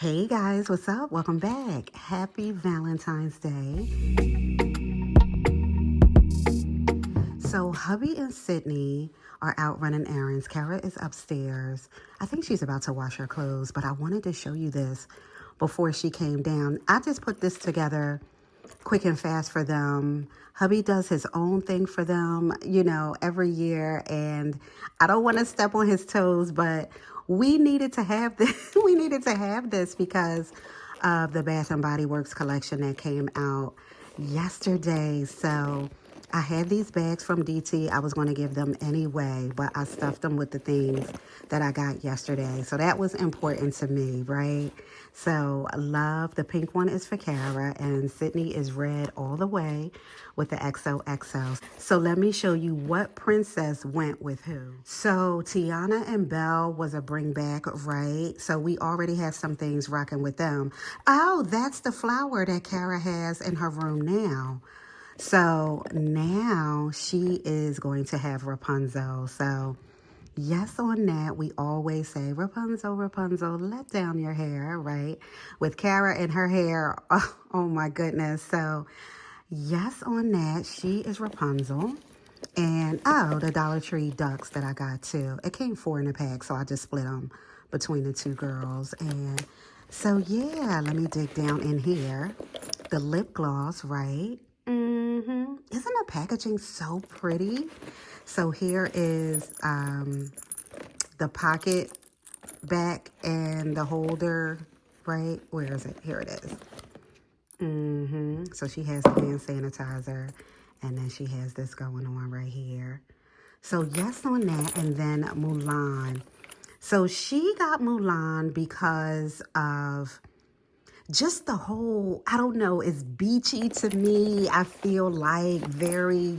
Hey guys, what's up? Welcome back. Happy Valentine's Day. So hubby and Sydney are out running errands. Kara is upstairs. I think she's about to wash her clothes, but I wanted to show you this before she came down. I just put this together quick and fast for them. Hubby does his own thing for them, every year, and I don't want to step on his toes, but we needed to have this. We needed to have this because of the Bath and Body Works collection that came out yesterday. So I had these bags from DT. I was going to give them anyway, but I stuffed them with the things that I got yesterday. So that was important to me, right? So love, the pink one is for Kara, and Sydney is red all the way with the XOXO. So let me show you what princess went with who. So Tiana and Belle was a bring back, right? So we already have some things rocking with them. Oh, that's the flower that Kara has in her room now. So now she is going to have Rapunzel. So yes, on that, we always say, Rapunzel, Rapunzel, let down your hair, right? With Kara and her hair, oh my goodness. So yes, on that, she is Rapunzel. And oh, the Dollar Tree ducks that I got too. It came 4 in a pack, so I just split them between the two girls. And so yeah, let me dig down in here. The lip gloss, right? Isn't the packaging so pretty? So here is the pocket back and the holder, right? Where is it? Here it is. So she has the hand sanitizer, and then she has this going on right here. So yes on that, and then Mulan. So she got Mulan because of just the whole, I don't know, it's beachy to me. I feel like very,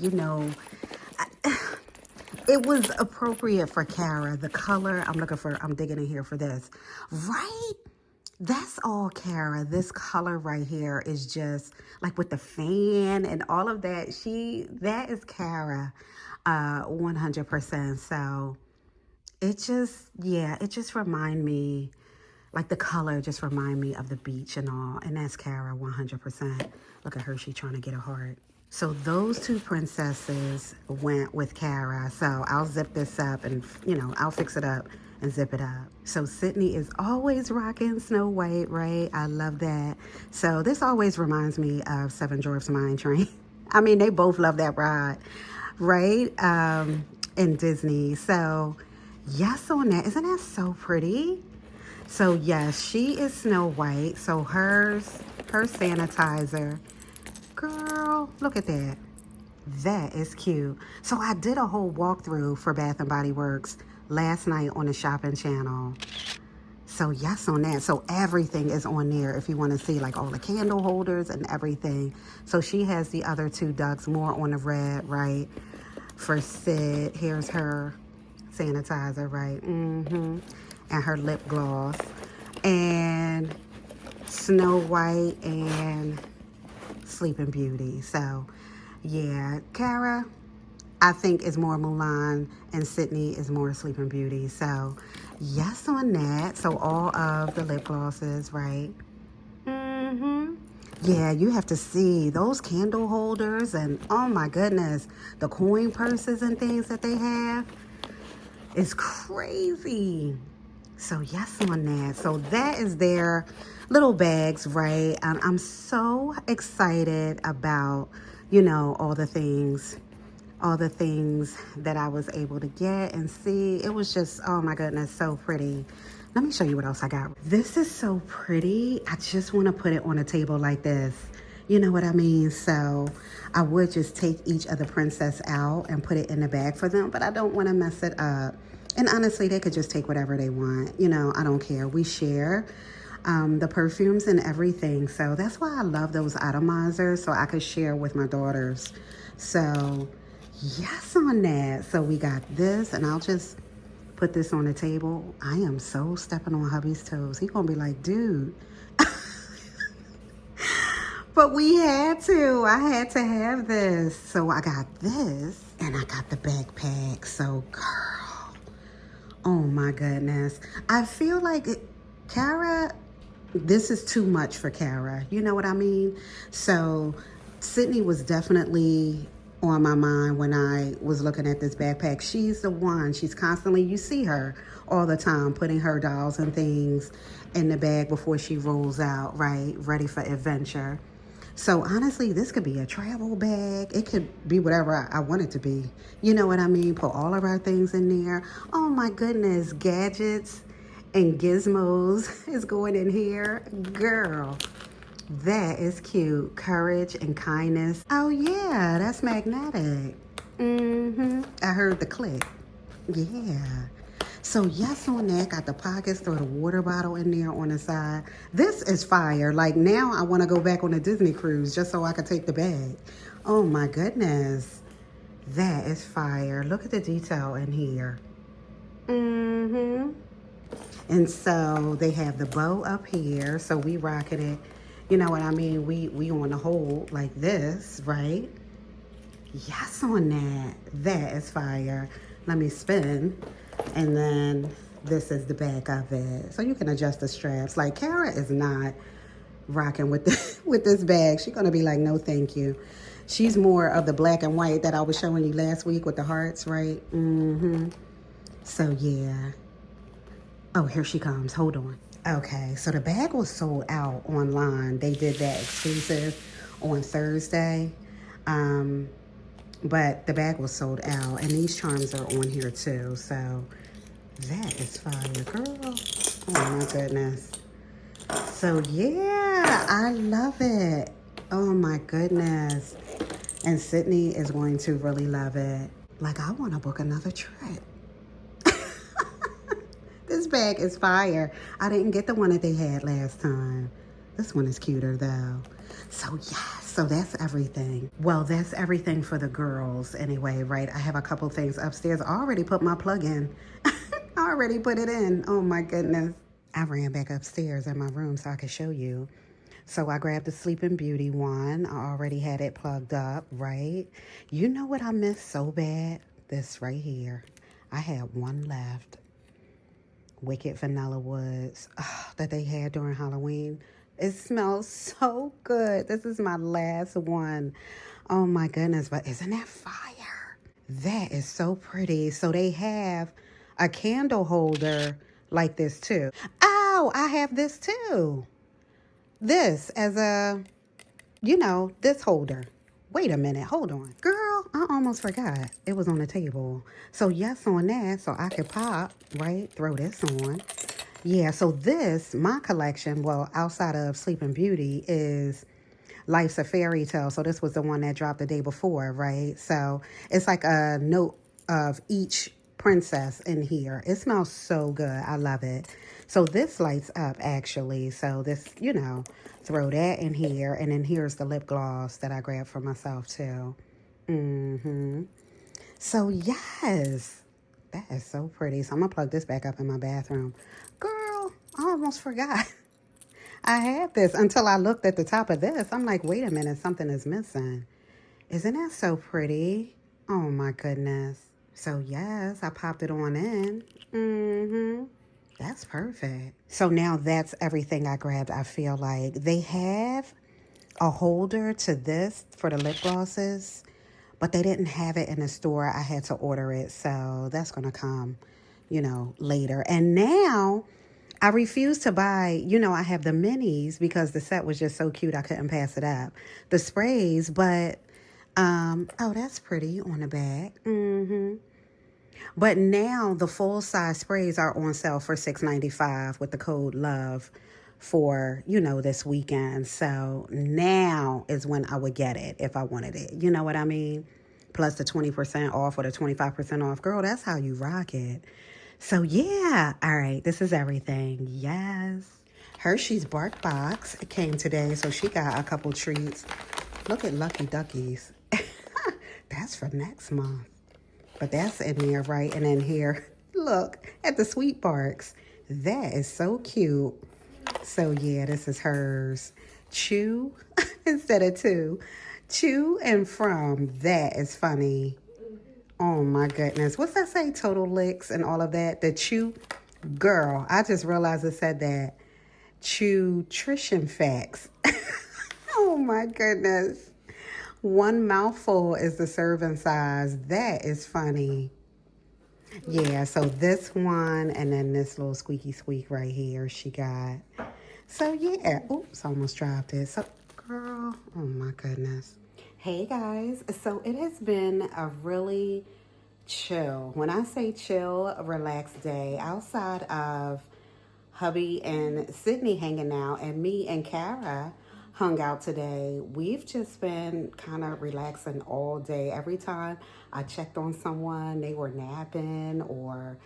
it was appropriate for Kara. The color, I'm digging in here for this. Right? That's all Kara. This color right here is just like with the fan and all of that. That is Kara, 100%. So it just remind me, like the color just remind me of the beach and all. And that's Kara, 100%. Look at Hershey trying to get a heart. So those two princesses went with Kara. So I'll zip this up and, I'll fix it up and zip it up. So Sydney is always rocking Snow White, right? I love that. So this always reminds me of Seven Dwarfs Mine Train. I mean, they both love that ride, right? In Disney. So yes on that. Isn't that so pretty? So yes, she is Snow White. So her sanitizer. Girl, look at that. That is cute. So I did a whole walkthrough for Bath and Body Works last night on the shopping channel. So yes on that. So everything is on there if you want to see like all the candle holders and everything. So she has the other two ducks, more on the red, right? For Sid, here's her sanitizer, right? And her lip gloss. And Snow White and Sleeping Beauty. So yeah, Kara, I think, is more Mulan, and Sydney is more Sleeping Beauty. So yes on that. So all of the lip glosses, right? Yeah, you have to see those candle holders, and oh my goodness, the coin purses and things that they have is crazy. So yes on that. So that is their little bags, right? I'm so excited about, all the things that I was able to get and see. It was just, oh my goodness, so pretty. Let me show you what else I got. This is so pretty. I just want to put it on a table like this. You know what I mean? So I would just take each of the princess out and put it in the bag for them, but I don't want to mess it up. And honestly, they could just take whatever they want. I don't care. We share the perfumes and everything. So that's why I love those atomizers, so I could share with my daughters. So yes on that. So we got this, and I'll just put this on the table. I am so stepping on hubby's toes. He's going to be like, dude. But we had to. I had to have this. So I got this, and I got the backpack. So girl, oh my goodness. I feel like Kara this is too much for Kara. You know what I mean? So Sydney was definitely on my mind when I was looking at this backpack. She's the one. She's constantly, you see her all the time putting her dolls and things in the bag before she rolls out, right? Ready for adventure. So honestly, this could be a travel bag. It could be whatever I want it to be. You know what I mean? Put all of our things in there. Oh my goodness, gadgets and gizmos is going in here. Girl, that is cute. Courage and kindness. Oh yeah, that's magnetic. I heard the click. Yeah. So yes on that, got the pockets, throw the water bottle in there on the side. This is fire. Like now I want to go back on a Disney cruise just so I can take the bag. Oh my goodness. That is fire. Look at the detail in here. And so they have the bow up here. So we rocking it. You know what I mean? We on the hole like this, right? Yes on that. That is fire. Let me spin. And then this is the back of it. So you can adjust the straps. Like Kara is not rocking with with this bag. She's gonna be like, no thank you. She's more of the black and white that I was showing you last week with the hearts, right? So yeah. Oh, here she comes. Hold on. Okay, so the bag was sold out online. They did that exclusive on Thursday. But the bag was sold out. And these charms are on here too. So that is fire, girl. Oh my goodness. So yeah, I love it. Oh my goodness. And Sydney is going to really love it. Like, I want to book another trip. This bag is fire. I didn't get the one that they had last time. This one is cuter though. So yeah, so that's everything. Well, that's everything for the girls anyway, right? I have a couple things upstairs. I already put my plug in. I already put it in. Oh my goodness. I ran back upstairs in my room so I could show you. So I grabbed the Sleeping Beauty one. I already had it plugged up, right? You know what I missed so bad? This right here. I had one left. Wicked Vanilla Woods that they had during Halloween. It smells so good. This is my last one. Oh my goodness, but isn't that fire? That is so pretty. So they have a candle holder like this too. Oh, I have this too. This as a, you know, this holder. Wait a minute, hold on. Girl, I almost forgot. It was on the table. So yes on that, so I could pop, right? Throw this on. Yeah, so this, my collection, well, outside of Sleeping Beauty, is Life's a Fairy Tale. So this was the one that dropped the day before, right? So it's like a note of each princess in here. It smells so good. I love it. So this lights up, actually. So this, you know, throw that in here. And then here's the lip gloss that I grabbed for myself, too. So, yes. That is so pretty. So I'm going to plug this back up in my bathroom. Girl, I almost forgot. I had this until I looked at the top of this. I'm like, wait a minute, something is missing. Isn't that so pretty? Oh, my goodness. So, yes, I popped it on in. That's perfect. So now that's everything I grabbed, I feel like. They have a holder to this for the lip glosses, but they didn't have it in the store. I had to order it, so that's going to come, you know, later. And now I refuse to buy, you know, I have the minis because the set was just so cute I couldn't pass it up. The sprays, but, oh, that's pretty on the back. But now the full-size sprays are on sale for $6.95 with the code LOVE for, you know, this weekend. So now is when I would get it if I wanted it. You know what I mean? Plus the 20% off or the 25% off. Girl, that's how you rock it. So yeah. All right. This is everything. Yes. Hershey's Bark Box came today. So she got a couple treats. Look at Lucky Duckies. That's for next month. But that's in there, right? And then here, look at the Sweet Barks. That is so cute. So, yeah, this is hers. Chew instead of two. Chew and from. That is funny. Oh, my goodness. What's that say? Total licks and all of that. The chew. Girl, I just realized it said that. nutrition facts. Oh my goodness. One mouthful is the serving size. That is funny. Yeah, so this one and then this little squeaky squeak right here she got. So yeah, oops, almost dropped it. So girl, oh my goodness. Hey guys, so it has been a really chill, when I say chill, relaxed day outside of hubby and Sydney hanging out and me and Kara hung out today. We've just been kind of relaxing all day. Every time I checked on someone, they were napping, or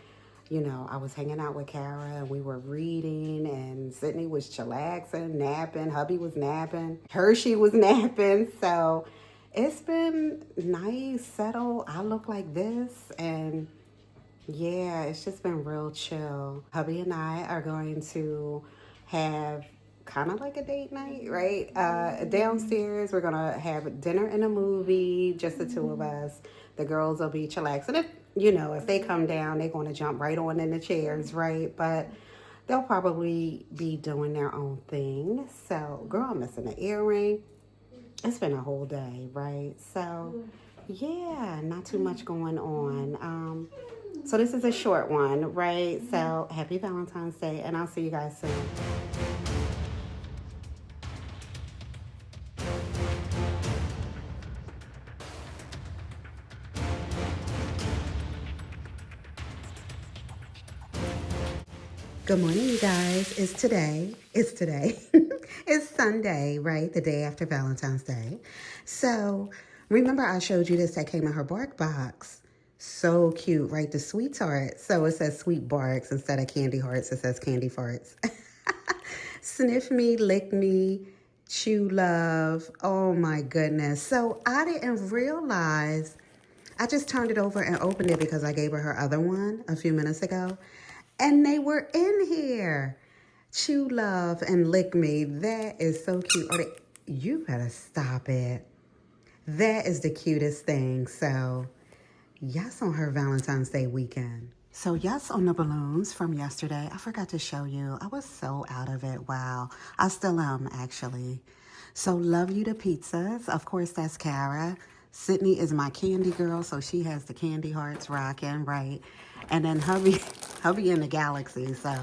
I was hanging out with Kara and we were reading, and Sydney was chillaxing, napping, hubby was napping, Hershey was napping. So it's been nice, settled. I look like this, and yeah, it's just been real chill. Hubby and I are going to have kind of like a date night, right? Downstairs, we're going to have dinner and a movie, just the two of us. The girls will be chillaxing. If they come down, they're going to jump right on in the chairs, right? But they'll probably be doing their own thing. So, girl, I'm missing an earring. It's been a whole day, right? So, yeah, not too much going on. So this is a short one, right? So happy Valentine's Day, and I'll see you guys soon. Good morning, you guys. It's today. It's Sunday, right? The day after Valentine's Day. So remember I showed you this that came in her bark box. So cute, right? The sweetheart. So it says sweet barks instead of candy hearts. It says candy farts. Sniff me, lick me, chew love. Oh my goodness. So I didn't realize. I just turned it over and opened it because I gave her other one a few minutes ago. And they were in here. Chew love and lick me. That is so cute. You better stop it. That is the cutest thing. So yes, on her Valentine's Day weekend. So yes, on the balloons from yesterday. I forgot to show you. I was so out of it. Wow. I still am, actually. So love you to pizzas. Of course, that's Kara. Sydney is my candy girl, so she has the candy hearts rocking, right? And then hubby in the galaxy, so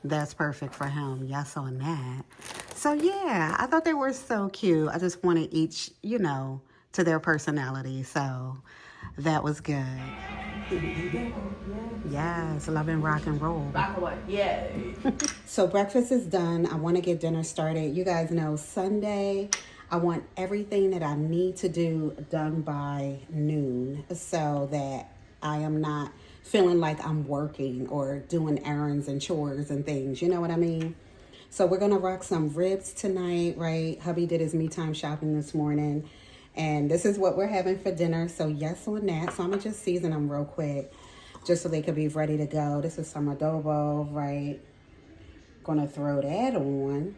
that's perfect for him. Yes, on that. So yeah, I thought they were so cute. I just wanted each, to their personality. So that was good. Yes, love and rock and roll. Rock away, yay. So breakfast is done. I want to get dinner started. You guys know Sunday, I want everything that I need to do done by noon so that I am not feeling like I'm working or doing errands and chores and things. You know what I mean? So we're going to rock some ribs tonight, right? Hubby did his me time shopping this morning. And this is what we're having for dinner. So yes on that. So I'm going to just season them real quick just so they could be ready to go. This is some adobo, right? Going to throw that on.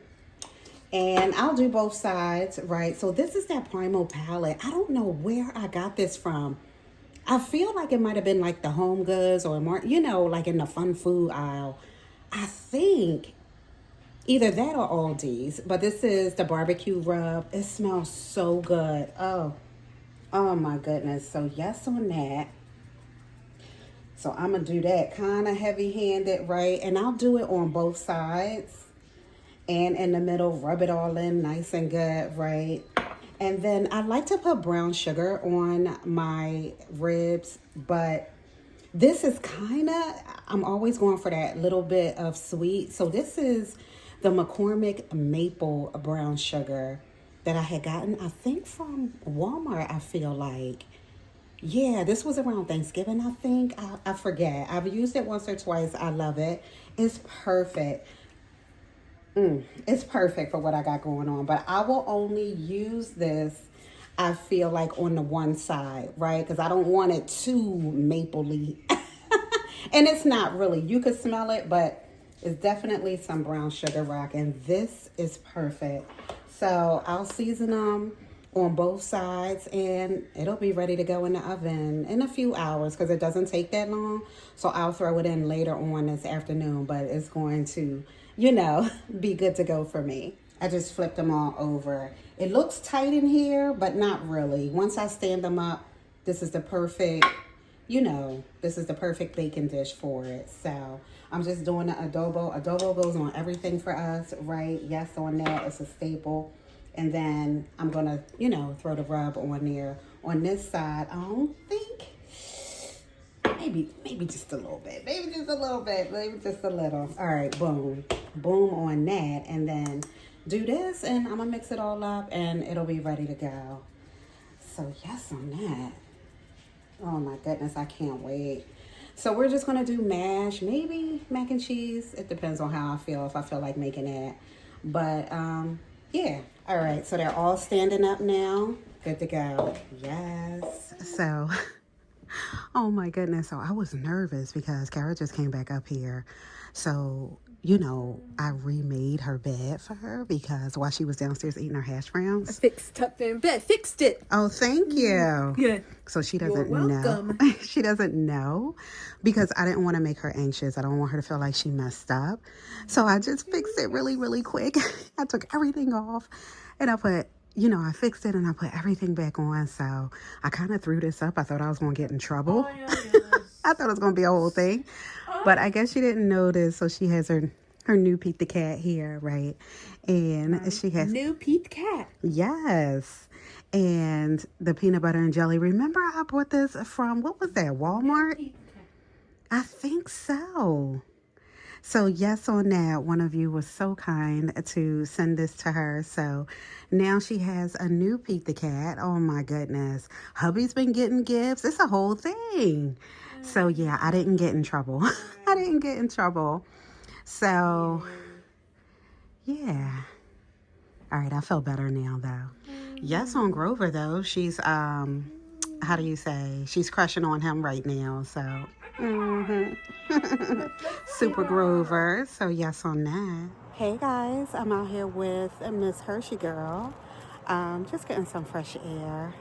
And I'll do both sides, right? So this is that Primal palette. I don't know where I got this from. I feel like it might have been like the Home Goods or more, like in the fun food aisle. I think either that or Aldi's. But this is the barbecue rub. It smells so good. Oh my goodness. So yes on that. So I'm going to do that kind of heavy-handed, right? And I'll do it on both sides. And in the middle, rub it all in nice and good, right? And then I like to put brown sugar on my ribs, but this is I'm always going for that little bit of sweet. So this is the McCormick Maple Brown Sugar that I had gotten, I think from Walmart, I feel like. Yeah, this was around Thanksgiving, I think. I forget. I've used it once or twice. I love it. It's perfect. It's perfect for what I got going on. But I will only use this, I feel like, on the one side, right? Because I don't want it too mapley. And it's not really. You could smell it, but it's definitely some brown sugar rock. And this is perfect. So I'll season them on both sides, and it'll be ready to go in the oven in a few hours because it doesn't take that long. So I'll throw it in later on this afternoon, but it's going to you know, be good to go for me. I just flipped them all over. It looks tight in here, but not really. Once I stand them up, this is the perfect, you know, this is the perfect baking dish for it. So I'm just doing the adobo. Adobo goes on everything for us, right? Yes, on that, it's a staple. And then I'm gonna, you know, throw the rub on there. On this side, I don't think, maybe just a little bit. Maybe just a little bit. Maybe just a little. All right, boom. Boom on that. And then do this, and I'm gonna mix it all up, and it'll be ready to go. So yes on that. Oh my goodness, I can't wait. So we're just gonna do mash, maybe mac and cheese. It depends on how I feel, if I feel like making that. But yeah. All right, so they're all standing up now. Good to go. Yes. So, oh my goodness. So I was nervous because Kara just came back up here. So, you know, I remade her bed for her because while she was downstairs eating her hash browns. I fixed up in bed. Fixed it. Oh, thank you. Yeah. So she doesn't You're know. welcome. She doesn't know because I didn't want to make her anxious. I don't want her to feel like she messed up. So I just fixed it really, really quick. I took everything off and I put, you know, I fixed it and I put everything back on. So I kind of threw this up. I thought I was going to get in trouble. Oh, yes. I thought it was going to be a whole thing. But I guess she didn't notice. So she has her new Pete the Cat here, right? And she has... New Pete Cat. Yes. And the peanut butter and jelly. Remember I bought this from, what was that, Walmart? I think so. So yes on that. One of you was so kind to send this to her. So now she has a new Pete the Cat. Oh my goodness. Hubby's been getting gifts. It's a whole thing. So yeah, I didn't get in trouble. I didn't get in trouble. So yeah. All right, I feel better now though. Yes on Grover though. She's how do you say? She's crushing on him right now. So Super Grover. So yes on that. Hey guys, I'm out here with Miss Hershey girl. Just getting some fresh air.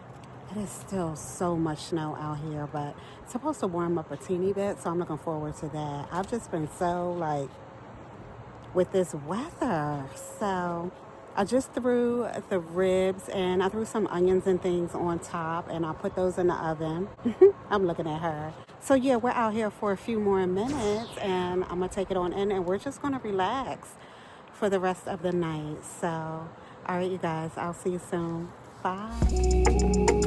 It is still so much snow out here, but it's supposed to warm up a teeny bit, so I'm looking forward to that. I've just been so like with this weather. So I just threw the ribs and I threw some onions and things on top and I put those in the oven. I'm looking at her. So yeah, we're out here for a few more minutes and I'm gonna take it on in and we're just gonna relax for the rest of the night. So, all right, you guys, I'll see you soon. Bye.